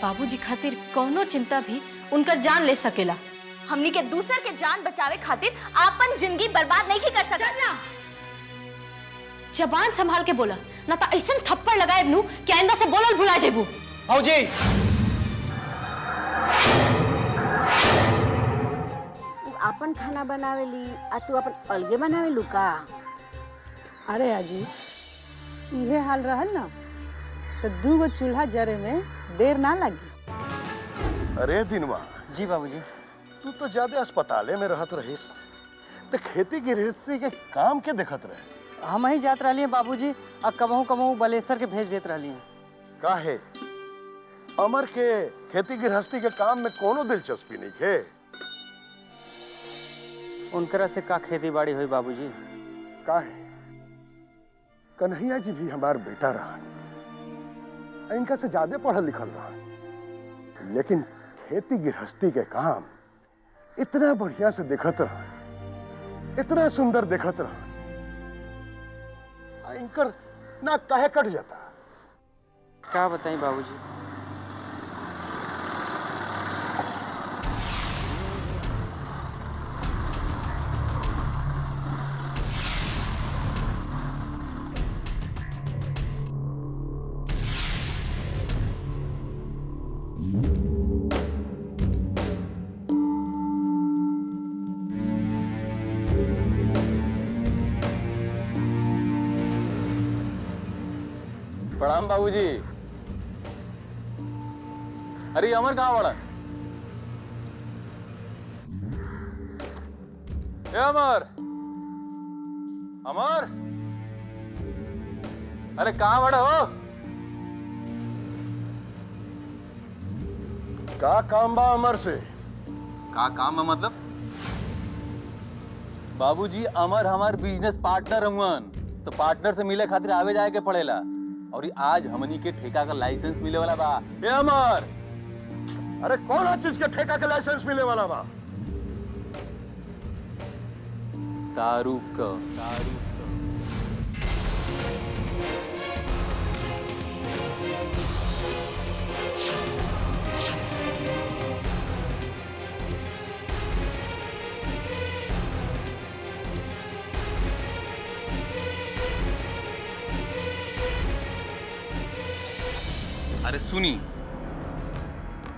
बाबूजी खातिर कोनो चिंता भी उनकर जान ले सकेला। हमनी के दूसर के जान बचावे खातिर आपन जिंदगी बर्बाद नहीं कर सकत। जबान संभाल के बोला, ना तो ऐसा थप्पड़ लगाए नू कि आइंदा से बोलल भुला जेबू। भाऊजी आपन खाना बनावेली आ तू अपन अलगे बनावेलू का? अरे आजी ये हाल रहल ना तो 2 गो चूल्हा जरे में देर ना लगी। अरे दिनवा, जी बाबूजी। तू तो ज्यादा अस्पताले में रहत रहीस, तो खेती गृहस्थी के काम के देखत रहे। हम ही जात रही हैं बाबूजी, और कबहू कबहू बलेसर के भेज देत रही हैं। काहे अमर के खेती गृहस्थी के काम में कोनो दिलचस्पी नहीं है? उनकरा से का खेती बाड़ी हुई बाबूजी? काहे कन्हैया जी भी हमार बेटा रहा, इनका से ज्यादा पढ़ल लिखल रहा, लेकिन खेती गृहस्थी के काम इतना बढ़िया से देखत रहा, इतना सुंदर देखत रहा, इनकर ना काहे कट जाता। क्या बताई बाबूजी? प्रणाम बाबूजी। अरे अमर कहाँ पड़ा? ए अमर, अमर, अरे कहाँ पड़ा हो? का काम बा अमर से? का काम है मतलब? बाबूजी अमर हमार बिजनेस पार्टनर हुवन, तो पार्टनर से मिले खातिर आगे जाए के पड़ेला, और आज हमनी के ठेका का लाइसेंस मिले वाला बा। ए अमर, अरे कौन चीज के ठेका के लाइसेंस मिले वाला बा? दारू का। अरे सुनी,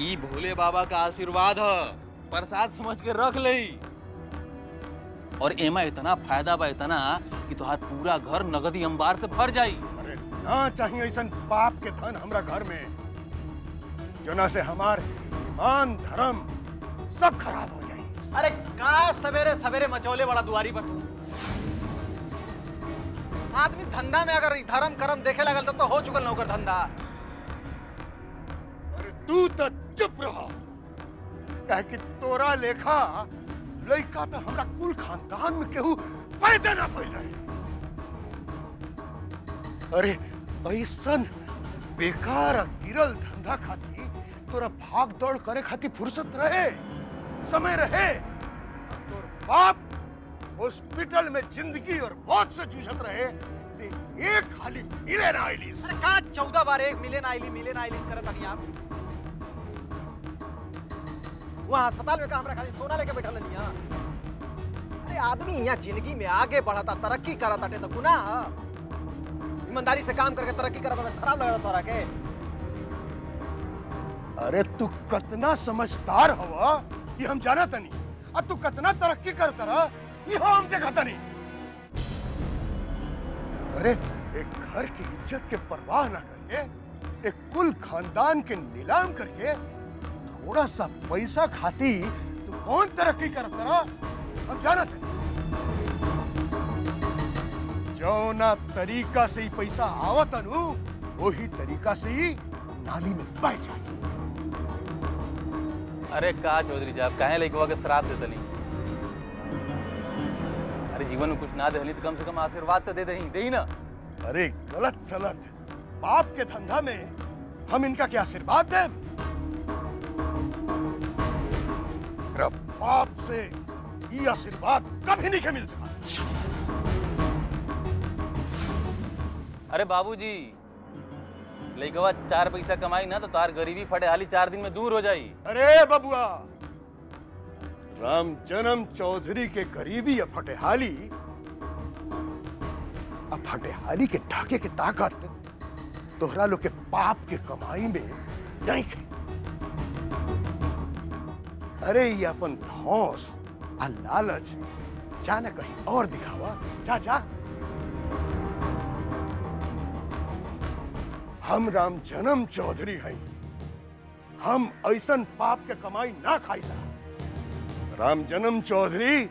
ई भोले बाबा का आशीर्वाद है, प्रसाद समझ के रख ले। और एमा इतना फायदा बा, इतना कि तुहार पूरा घर नगदी अंबार से भर जाई। अरे ना चाहिए ऐसा पाप के धन हमरा घर में, जोना से हमार ईमान धर्म सब खराब हो जाए। अरे का सवेरे सवेरे मचौले वाला दुआरी पर तू? आदमी धंधा में अगर धर्म कर्म देखे लगल तो हो चुकल नौकर धंधा। तू तो चुप रहो, कह कि तोरा लेखा लड़का तो हमरा कुल खानदान में केहू पैदा ना पड़ रहे। अरे ऐसन बेकार गिरल धंधा खाती तोरा भाग दौड़ करे खाती फुर्सत रहे, समय रहे? तोर बाप हॉस्पिटल में जिंदगी और मौत से जूझत रहे, ते एक खाली मिले ना आइलिस। अरे का 14 बार एक मिले ना आइलिस करत हनी आप? वहाँ अस्पताल में का हमरा खाली सोना लेके बैठल नहीं। अरे आदमी यहाँ जिंदगी में आगे बढ़ता, तरक्की करता टे तो गुनाह है? ईमानदारी से काम करके तरक्की करता तो खराब लगता तोरा के? अरे तू कितना समझदार हवा ये हम जाना तनी, अब तू कितना तरक्की करता रहा ये हम देखा तनी। अरे एक घर की इज्जत के परवाह ना करके, एक कुल खानदान के नीलाम करके थोड़ा सा पैसा खाती तू कौन तरक्की करता रहा हम जाना थे। जौना तरीका से ही पैसा आवत अनु, वही तरीका से ही नाली में बह जाए। अरे का चौधरी साहब, काहे लइकवा के श्राप देतनी? अरे जीवन में कुछ ना देहली तो कम से कम आशीर्वाद तो दे दही ना। अरे गलत सलत पाप के धंधा में हम इनका क्या आशीर्वाद दें? पाप से ये आशीर्वाद कभी नहीं मिल सका। अरे बाबूजी, लइकवा 4 पैसा कमाई ना तो तार गरीबी फटेहाली 4 दिन में दूर हो जाई। अरे बबुआ, राम जन्म चौधरी के गरीबी या फटेहाली, अब फटेहाली के ढाके के ताकत तोहरा लोग के पाप के कमाई में नहीं है। अरे ये अपन धौस आ लालच जाने कहीं और दिखावा। जा जा। हम राम जन्म चौधरी हैं, हम ऐसन पाप के कमाई ना खाइला। राम जन्म चौधरी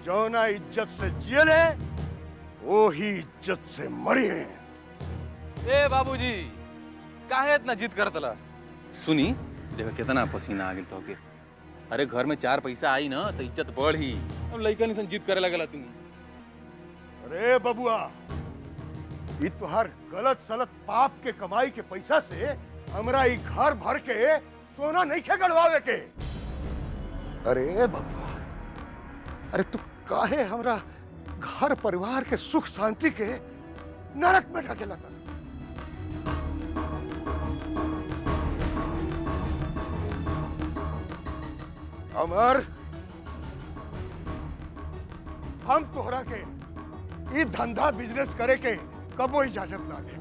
जौना इज्जत से जियले वो ही इज्जत से मरी है। ए बाबूजी, काहे इतना जिद करतला? सुनी, देखो कितना पसीना आ गेल तो के। अरे घर में 4 पैसा आई ना तो इज्जत बढ़ी। अब लइका निसन जिद करे लगला तू। अरे बबुआ, ये तुहार गलत सलत पाप के कमाई के पैसा से हमरा ई घर भर के सोना नहीं खे गड़वावे के। अरे बबुआ, अरे तू काहे हमरा घर परिवार के सुख शांति के नरक में ढकेला कर? अमर, हम तोहरा के ये धंधा बिजनेस करे के कबो इजाजत ना दे।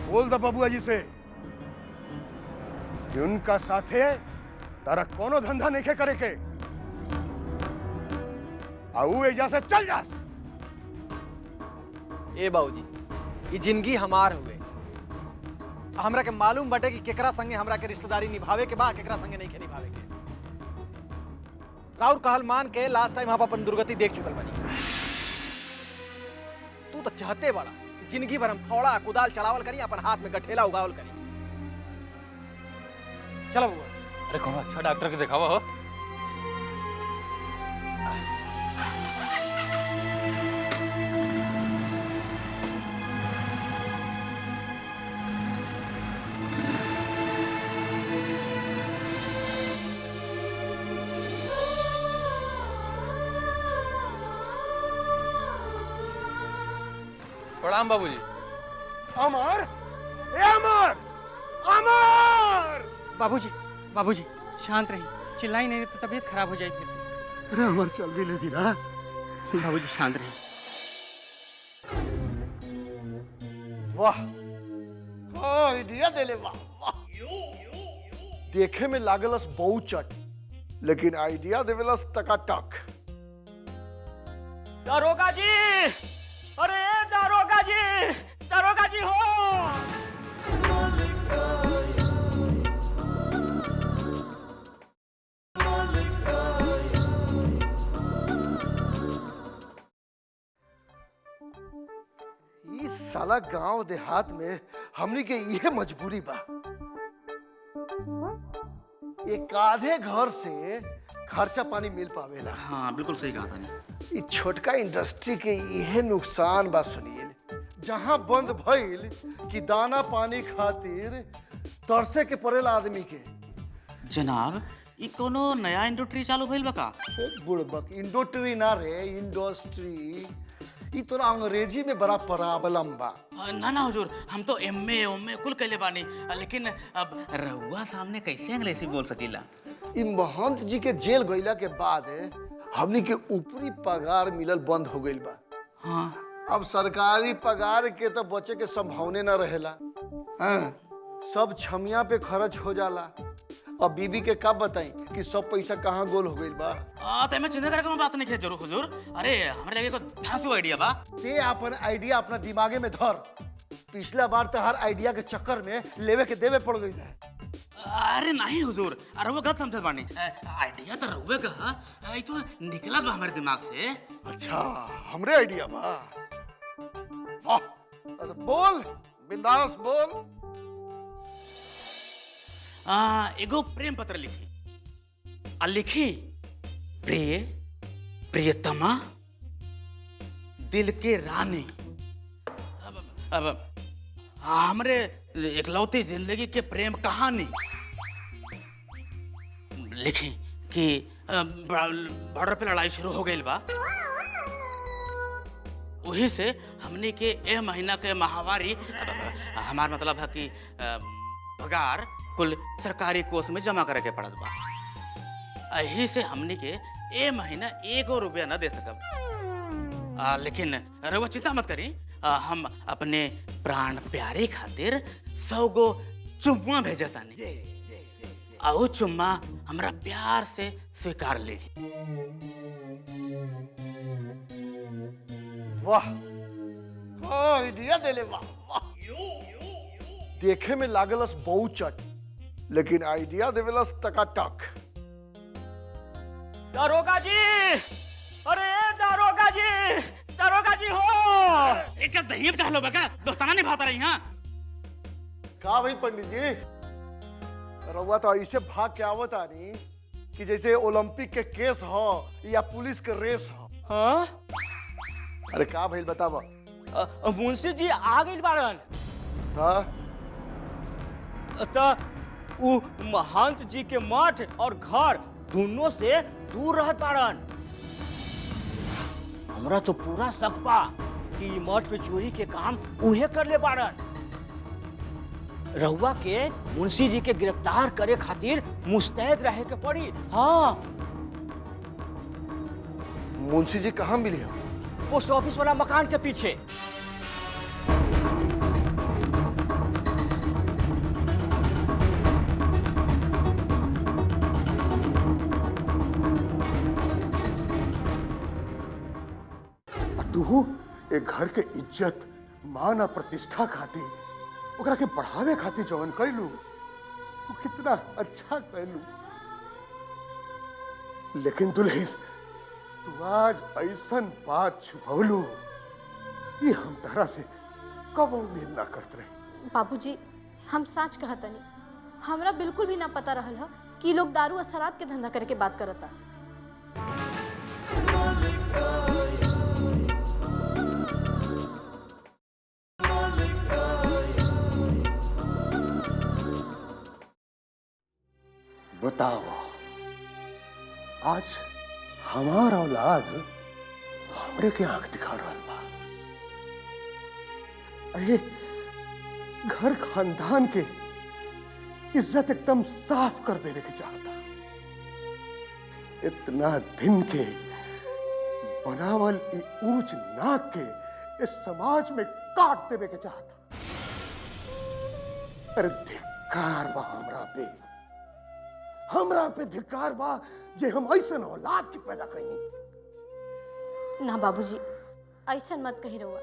बोल द बबुआ जी से कि उनका साथे तारा कोनो धंधा नहीं के करे के। आऊ एजा से चल जास। ए बाबूजी, ये जिंदगी हमार हुए, हमरा के मालूम बटे कि केकरा संगे हमरा के रिश्तेदारी निभावे के बा, केकरा संगे नहीं के निभावे के। राउर कहल मान के लास्ट टाइम हम अपन दुर्गति देख चुकल बानी। तू तो चाहते बड़ा कि जिंदगी भर हम थोड़ा कुदाल चलावल करी, अपन हाथ में गठेला उगावल करी। चलो बुआ। अरे कौन अच्छा डॉक्टर के दिखावा हो। प्रणाम बाबूजी। अमर, ए अमर, अमर! बाबूजी, बाबूजी शांत रहिए, चिल्लाई नहीं तो तबीयत खराब हो जाएगी फिर से। अरे अमर चल गई दीदा। बाबूजी शांत रहिए। वाह, आइडिया देले, वाह वाह। देखे में लागलस बहुचट, लेकिन आइडिया देवेलस टकाटक। दारोगा जी, अरे दारोगा जी, दारोगा जी हो। इस साला गांव देहात में हमनी के यह मजबूरी बा। एक आधे घर से खर्चा पानी मिल पावेला। हाँ बिल्कुल सही कहा था। इस छोटका इंडस्ट्री के यह नुकसान बा सुनील, जहां बंद भइल कि दाना पानी खातिर तरसे के पड़ेला आदमी के। जनाब, ये कोनो नया इंडस्ट्री चालू भइल बा का? बुड़बक इंडस्ट्री ना रे, इंडस्ट्री। ये तोरा अंग्रेजी में बड़ा प्रॉब्लम बा। ना ना हुजूर, हम तो एमए कुल कहले बानी, लेकिन अब रहुआ सामने कैसे अंग्रेजी बोल सकीला? इ महंत जी के जेल गईला के बाद हमनी के ऊपरी पगार मिलल बंद हो गईल बा। हाँ, अब सरकारी पगार के तो बचे के संभावने न रहेला। हाँ, सब छमिया पे खर्च हो जाला। अब बीबी के कब बताई कि सब पैसा कहाँ गोल हो गईल बा। तो मैं चिंता करे कोनो बात नहीं है जरूर हुजूर। अरे हमारे लगे को धांसू आइडिया बा। ते अपन आइडिया अपना दिमागे में धर। पिछला बार तो हर आइडिया के चक्कर में लेवे के देवे पड़ गई है। अरे नहीं हुजूर, अरे वो गलत समझत बानी। आइडिया तो रहुए का, ये तो निकला बा हमारे दिमाग से। अच्छा, हमरे आइडिया बा। वाह, अरे बोल, बिंदास बोल। एगो प्रेम पत्र लिखी, आ लिखी प्रिय प्रियतमा दिल के रानी। अब हमरे इकलौती जिंदगी के प्रेम कहानी लिखी कि बॉर्डर पे लड़ाई शुरू हो गई बा। वही से हमने के ए महीना के माहवारी हमार मतलब है कि पगार कुल सरकारी कोष में जमा करे के पड़त बा। यही से हमने के ए महीना 1 रुपया न दे सकब। लेकिन रउआ चिंता मत करी, हम अपने प्राण प्यारे खातिर 100 गो चुम्मा भेजतानी। आओ चुम्मा हमरा प्यार से स्वीकार ले। वाह, आइडिया देले वाह वाह। देखे में लागलस बहुचट, लेकिन आइडिया देवेलस टकाटक। दारोगा जी, अरे दारोगा जी हो, एक दही बता लो बका, दोस्ताना निभाता रही। हाँ का भाई पंडित जी, रउआ तो ऐसे भाग के आवत आनी कि जैसे ओलंपिक के केस हो या पुलिस के रेस हो। हाँ? अरे का भाई बतावा। मुंशी जी आ गई बाड़न। हाँ? तो उ महंत जी के मठ और घर दोनों से दूर रहत बाड़न। हमरा तो पूरा शक बा कि मठ पे चोरी के काम उहे कर ले बाड़न। रहुआ के मुंशी जी के गिरफ्तार करे खातिर मुस्तैद रहे के पड़ी। हाँ, मुंशी जी कहाँ मिली हो? पोस्ट ऑफिस वाला मकान के पीछे। तू एक घर के इज्जत मान और प्रतिष्ठा खातिर ओकरा के बढ़ावे खातिर जवन कैलू, वो कितना अच्छा कैलू। लेकिन दुल्हन, तू आज ऐसन बात छुपौलू ये हम तारा से कब उम्मीद ना करते रहे। बाबूजी, हम सच कहतनी, हमरा बिल्कुल भी ना पता रहल ह कि लोग दारू और शराब के धंधा करके बात करता। बताओ, आज हमारा औलाद हमरे के आंख दिखा रहा बा। अरे घर खानदान के इज्जत एकदम साफ कर देने के चाहता। इतना दिन के बनावल ऊंच नाक के इस समाज में काट देने के चाहता। अरे धिक्कार बा हमरा पे धिक्कार बा जे हम ऐसन औलाद की पैदा कईनी। ना बाबूजी, ऐसन मत कही रहुआ।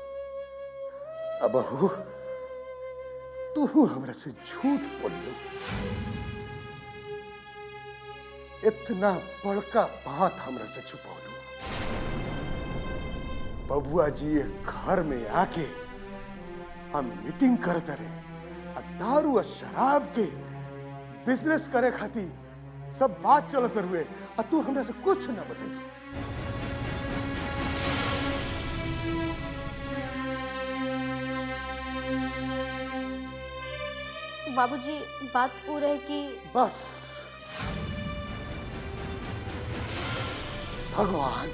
अबहू तू हमरा से झूठ बोलू। इतना बड़का बात हमरा से छुपौलू। बबुआ जी घर में आके हम मीटिंग करते रहे, दारू और शराब के बिजनेस करे खातिर सब बात चलत रुए, और तू हमरा से कुछ ना बते। बाबूजी, बात वो रहे कि बस भगवान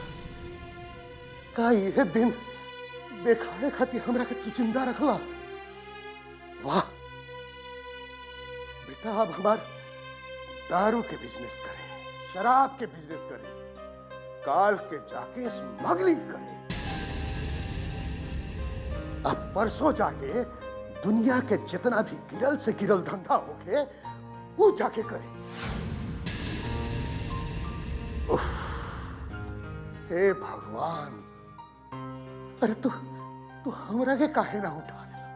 का यह दिन देखाए खातिर हमरा के तू जिंदा रखला। वाह बेटा, अब हमार दारू के बिजनेस करे, शराब के बिजनेस करे, काल के जाके स्मगलिंग करे, अब परसों जाके दुनिया के जितना भी गिरल से गिरल धंधा होके वो जाके करे। उफ, हे भगवान, अरे तू हमरा के काहे ना उठा लेता?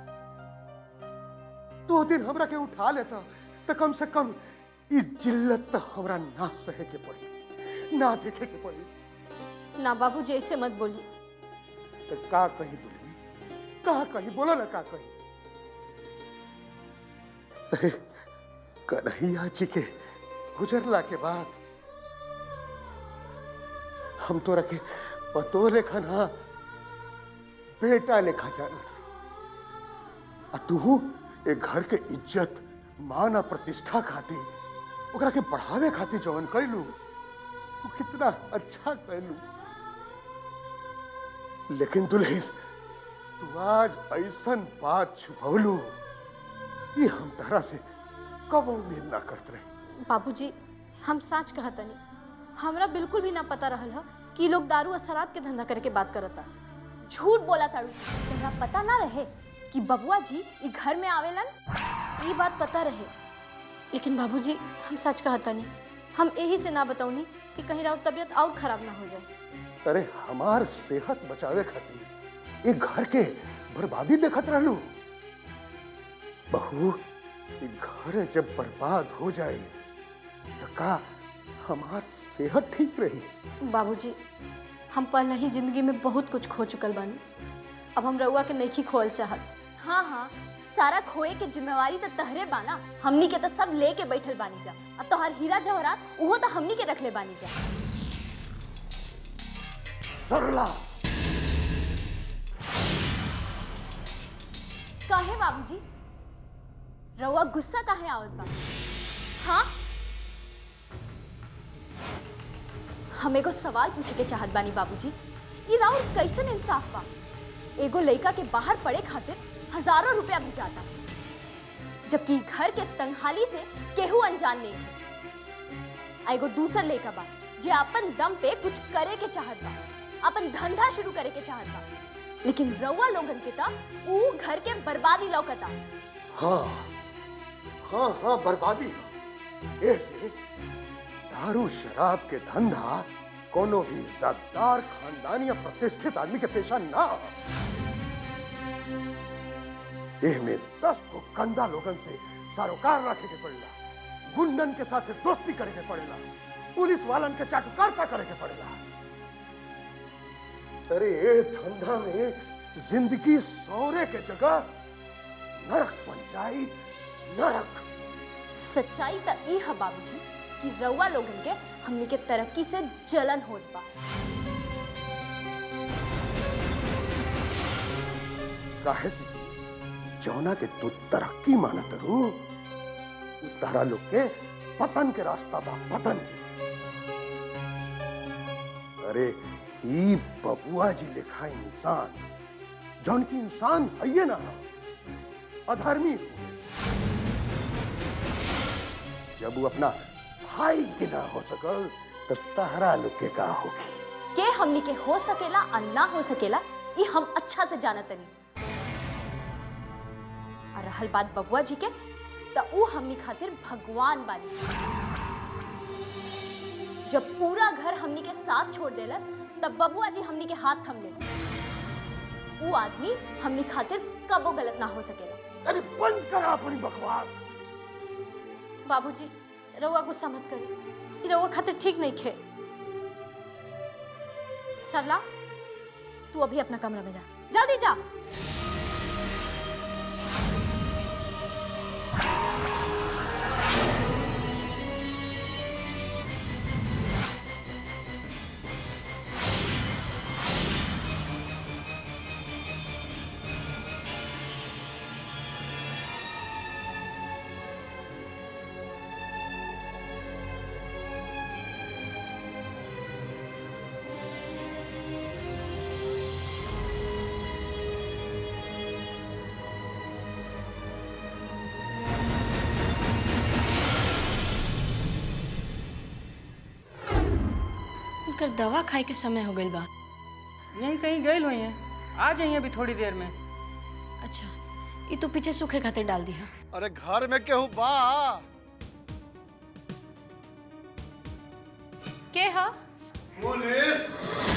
2 दिन हमरा के उठा लेता तो कम से कम इस जिल्लत तो हमरा ना सहे के पड़ी, ना देखे के पड़ी। ना बाबूजी, ऐसे मत बोली। तो का कही दुल्हन, का कही, बोलो ना का कही। अरे कन्हैया जी के गुजरला के बाद हम तो रखे पतो लेखा ना बेटा लेखा जाना था। तू एक घर के इज्जत मान और प्रतिष्ठा खातिर ओकरा के बढ़ावे खातिर जवन कैलू, वो कितना अच्छा कैलू। लेकिन दुल्हन, तू आज ऐसन बात छुपौलू कि हम तरह से कब उम्मीद ना करते रहे। बाबूजी हम सच कहतनी, हमरा बिल्कुल भी ना पता रहल ह कि ई लोग दारू और शराब के धंधा करके बात करता। झूठ बोला तारू, तोहरा पता ना रहे कि बबुआ जी ई घर में आवेलन? ये बात पता रहे, लेकिन बाबूजी हम सच कहतनी, हम यही से ना बताऊनी कि कहीं और तबीयत और खराब ना हो जाए। अरे हमार सेहत बचावे खातिर एक घर के बर्बादी देखत रहलू। बहू, ये घर जब बर्बाद हो जाए तो का हमार सेहत ठीक रही? बाबूजी हम पहले ही जिंदगी में बहुत कुछ खो चुकल बानी, अब हम रउआ के नहीं खोल चाहत। हाँ हाँ, सारा खोए के जिम्मेवारी तो तहरे बाना, हमनी के तो सब लेके बैठल बानी जा, और तोहर हीरा जवाहरात उहो तो हमनी के रखले बानी जा। सरला, काहे बाबूजी रउआ गुस्सा काहे आवत बा? हाँ, हम एगो सवाल पूछे के चाहत बानी बाबूजी, ये राउर कैसन इंसाफ बा? एगो लड़का के बाहर पड़े खातिर हजारों रुपया भी जाता, जबकि घर के तंगहाली से केहू अनजान नहीं है। एगो दूसर लड़का बा जे अपन दम पे कुछ करे के चाहत बा, अपन धंधा शुरू करे के चाहत बा, लेकिन रउआ लोगन के ता ऊ घर के बर्बादी लौकता। हाँ हाँ हाँ, बर्बादी। ऐसे दारू शराब के धंधा कोनो भी इज्जतदार खानदानी या प्रतिष्ठित आदमी के पेशा ना। में 10 को गंदा लोगन से सारोकार रखे के पड़ेला, गुंडन के साथ दोस्ती करे के पड़ेला, पुलिस वालन के चाटुकारिता करे के पड़ेला। अरे ये धंधा में जिंदगी सौरे के जगह नरक बन जाए, नरक। सच्चाई तो ई है बाबूजी कि रउआ लोगन के हमनी के तरक्की से जलन होत बा। काहे से जौना के तू तरक्की मानत रू, तारा लोग के पतन के रास्ता बा, पतन के। अरे ई बबुआ जी लिखा इंसान, जौन की इंसान है ना, अधर्मी हो, जब वो अपना भाई के ना हो सकल तो तारा लोग के का होगी? के हमनी के हो सकेला और ना हो सकेला ये हम अच्छा से जानतनी। और रहल बात बबुआ जी के, तो ऊ हमनी खातिर भगवान बानी। जब पूरा घर हमनी के साथ छोड़ देलस तब बबुआ जी हमनी के हाथ थम ले। ऊ आदमी हमनी खातिर कबो गलत ना हो सकेला। अरे बंद करा अपनी बकवास। बाबूजी रउआ गुस्सा मत करी, ई रउआ खातिर ठीक नहीं खे। सरला तू अभी अपना कमरा में जा, जल्दी जा। उनकर दवा खाए के समय हो गई बा। यहीं कहीं गए हुए हैं, आ जाइए अभी थोड़ी देर में। अच्छा ये तो पीछे सूखे खातिर डाल दी है। अरे घर में केहू बा? के हा? पुलिस।